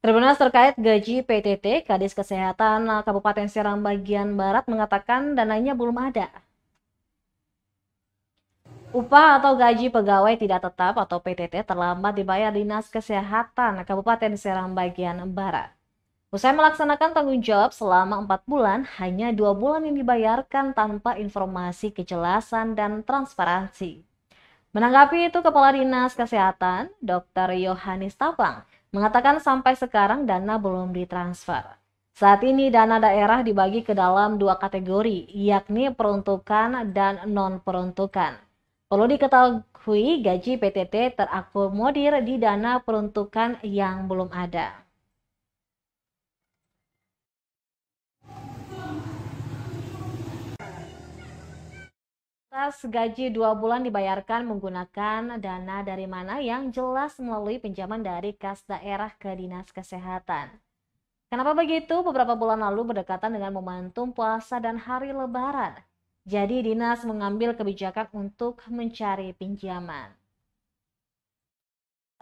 Tribunal terkait gaji PTT, Kadis Kesehatan Kabupaten Serang bagian Barat mengatakan dananya belum ada. Upah atau gaji pegawai tidak tetap atau PTT terlambat dibayar Dinas Kesehatan Kabupaten Serang bagian Barat. Usai melaksanakan tanggung jawab selama 4 bulan, hanya 2 bulan yang dibayarkan tanpa informasi kejelasan dan transparansi. Menanggapi itu, Kepala Dinas Kesehatan, Dr. Yohanes Tapang, mengatakan sampai sekarang dana belum ditransfer. Saat ini dana daerah dibagi ke dalam 2 kategori, yakni peruntukan dan non-peruntukan. Perlu diketahui gaji PTT terakomodir di dana peruntukan yang belum ada. Atas gaji 2 bulan dibayarkan menggunakan dana dari mana yang jelas melalui pinjaman dari kas daerah ke Dinas Kesehatan. Kenapa begitu? Beberapa bulan lalu berdekatan dengan momentum puasa dan hari Lebaran. Jadi Dinas mengambil kebijakan untuk mencari pinjaman.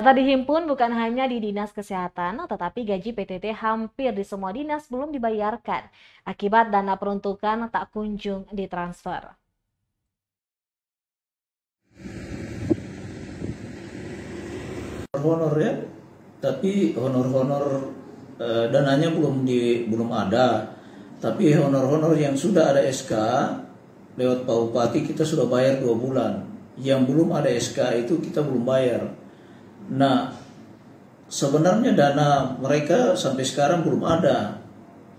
Data dihimpun bukan hanya di Dinas Kesehatan, tetapi gaji PTT hampir di semua dinas belum dibayarkan akibat dana peruntukan tak kunjung ditransfer. Honor ya, tapi honor dananya belum ada. Tapi honor yang sudah ada SK lewat Pak Bupati kita sudah bayar 2 bulan. Yang belum ada SK itu kita belum bayar. Nah, sebenarnya dana mereka sampai sekarang belum ada.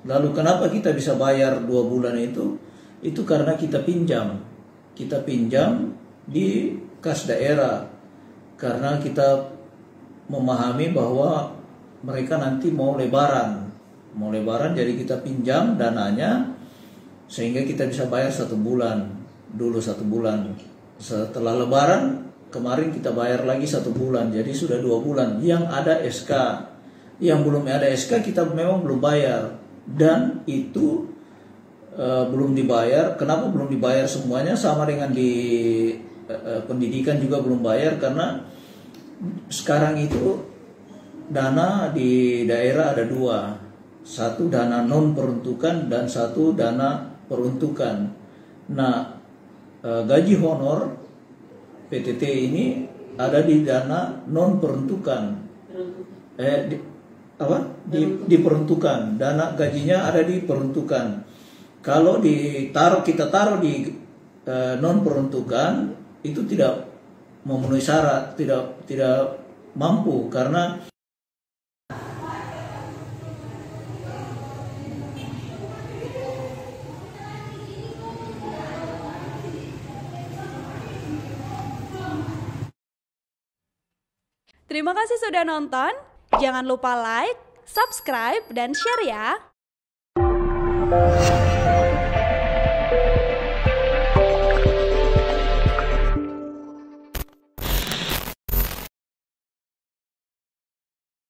Lalu kenapa kita bisa bayar 2 bulan itu? Itu karena kita pinjam. Kita pinjam di kas daerah. Karena kita memahami bahwa mereka nanti mau lebaran jadi kita pinjam dananya sehingga kita bisa bayar 1 bulan dulu, 1 bulan setelah lebaran kemarin kita bayar lagi 1 bulan, jadi sudah 2 bulan yang ada SK. Yang belum ada SK kita memang belum bayar, dan itu belum dibayar. Kenapa belum dibayar semuanya? Sama dengan di pendidikan juga belum bayar, karena sekarang itu dana di daerah ada 2, satu dana non peruntukan dan satu dana peruntukan. Nah, gaji honor PTT ini ada di dana non peruntukan, diperuntukan. Dana gajinya ada di peruntukan. Kalau kita taruh di non peruntukan itu tidak memenuhi syarat, tidak mampu karena Terima kasih sudah nonton. Jangan lupa like, subscribe, dan share ya.